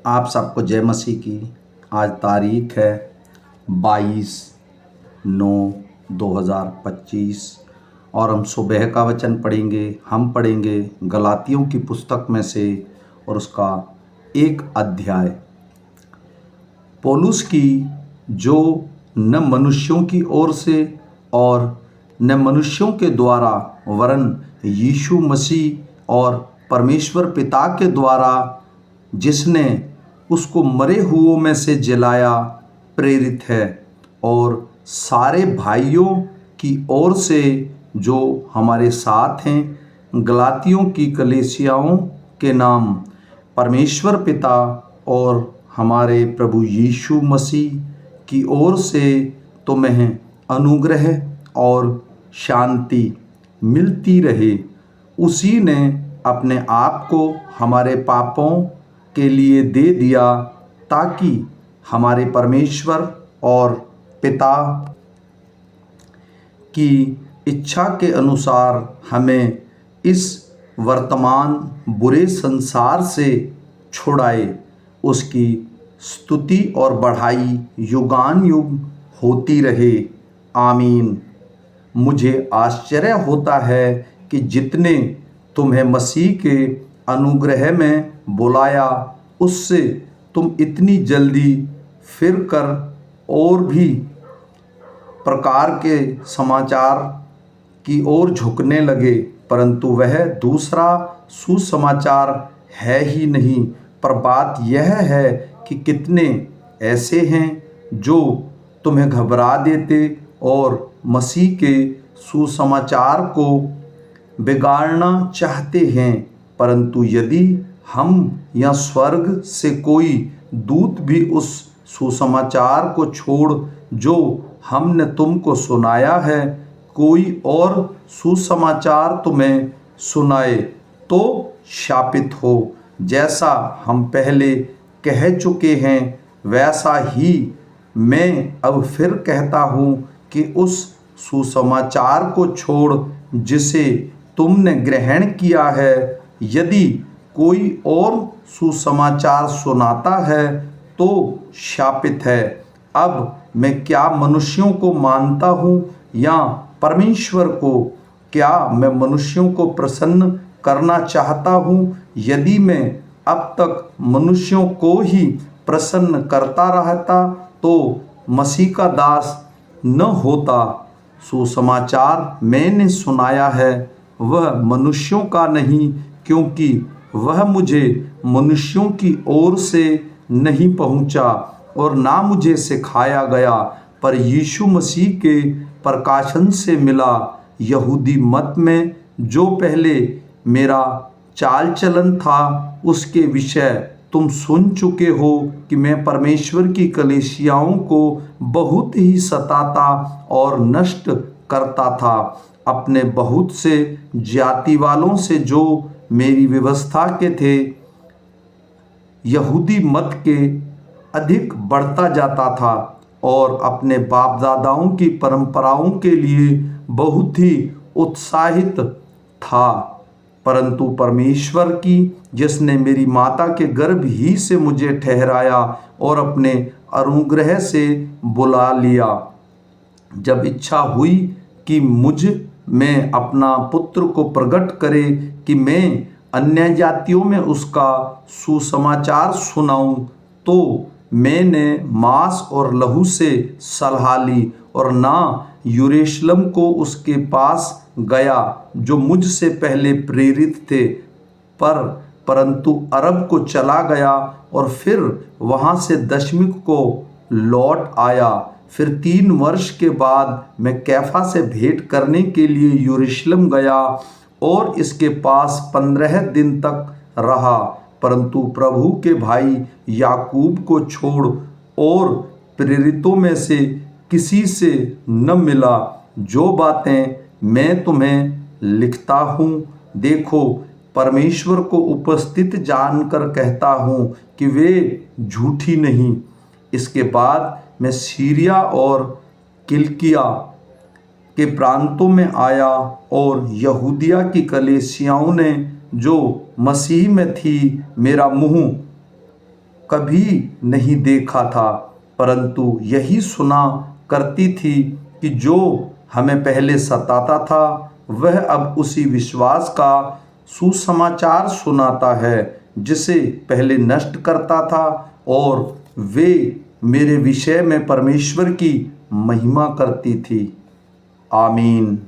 आप सबको जय मसीह की। आज तारीख है 22/9/2025 और हम सुबह का वचन पढ़ेंगे। हम पढ़ेंगे गलातियों की पुस्तक में से और उसका एक अध्याय। पौलुस की जो न मनुष्यों की ओर से और न मनुष्यों के द्वारा वरन यीशु मसीह और परमेश्वर पिता के द्वारा जिसने उसको मरे हुओं में से जिलाया प्रेरित है, और सारे भाइयों की ओर से जो हमारे साथ हैं गलातियों की कलीसियाओं के नाम परमेश्वर पिता और हमारे प्रभु यीशु मसीह की ओर से तुम्हें अनुग्रह और शांति मिलती रहे। उसी ने अपने आप को हमारे पापों के लिए दे दिया ताकि हमारे परमेश्वर और पिता की इच्छा के अनुसार हमें इस वर्तमान बुरे संसार से छुड़ाए। उसकी स्तुति और बढ़ाई युगान युग होती रहे। आमीन। मुझे आश्चर्य होता है कि जितने तुम्हें मसीह के अनुग्रह में बुलाया उससे तुम इतनी जल्दी फिर कर और भी प्रकार के समाचार की ओर झुकने लगे, परंतु वह दूसरा सुसमाचार है ही नहीं। पर बात यह है कि कितने ऐसे हैं जो तुम्हें घबरा देते और मसीह के सुसमाचार को बिगाड़ना चाहते हैं। परंतु यदि हम या स्वर्ग से कोई दूत भी उस सुसमाचार को छोड़ जो हमने तुमको सुनाया है कोई और सुसमाचार तुम्हें सुनाए तो शापित हो। जैसा हम पहले कह चुके हैं वैसा ही मैं अब फिर कहता हूँ कि उस सुसमाचार को छोड़ जिसे तुमने ग्रहण किया है, यदि कोई और सुसमाचार सुनाता है तो शापित है। अब मैं क्या मनुष्यों को मानता हूँ या परमेश्वर को? क्या मैं मनुष्यों को प्रसन्न करना चाहता हूँ? यदि मैं अब तक मनुष्यों को ही प्रसन्न करता रहता तो मसीह का दास न होता। सुसमाचार मैंने सुनाया है वह मनुष्यों का नहीं, क्योंकि वह मुझे मनुष्यों की ओर से नहीं पहुंचा और ना मुझे सिखाया गया, पर यीशु मसीह के प्रकाशन से मिला। यहूदी मत में जो पहले मेरा चाल चलन था उसके विषय तुम सुन चुके हो कि मैं परमेश्वर की कलीसियाओं को बहुत ही सताता और नष्ट करता था। अपने बहुत से जाति वालों से जो मेरी व्यवस्था के थे यहूदी मत के अधिक बढ़ता जाता था और अपने बाप दादाओं की परंपराओं के लिए बहुत ही उत्साहित था। परंतु परमेश्वर की जिसने मेरी माता के गर्भ ही से मुझे ठहराया और अपने अनुग्रह से बुला लिया, जब इच्छा हुई कि मुझ में अपना पुत्र को प्रकट करे कि मैं अन्य जातियों में उसका सुसमाचार सुनाऊं, तो मैंने मांस और लहू से सलाह ली और ना यरूशलेम को उसके पास गया जो मुझसे पहले प्रेरित थे, परंतु अरब को चला गया और फिर वहाँ से दशमिक को लौट आया। फिर 3 वर्ष के बाद मैं कैफा से भेंट करने के लिए यरूशलेम गया और इसके पास 15 दिन तक रहा, परंतु प्रभु के भाई याकूब को छोड़ और प्रेरितों में से किसी से न मिला। जो बातें मैं तुम्हें लिखता हूँ, देखो परमेश्वर को उपस्थित जानकर कहता हूँ कि वे झूठी नहीं। इसके बाद मैं सीरिया और किलिकिया के प्रांतों में आया और यहूदिया की कलीसियाओं ने जो मसीह में थी मेरा मुंह कभी नहीं देखा था, परंतु यही सुना करती थी कि जो हमें पहले सताता था वह अब उसी विश्वास का सुसमाचार सुनाता है जिसे पहले नष्ट करता था, और वे मेरे विषय में परमेश्वर की महिमा करती थी। आमीन।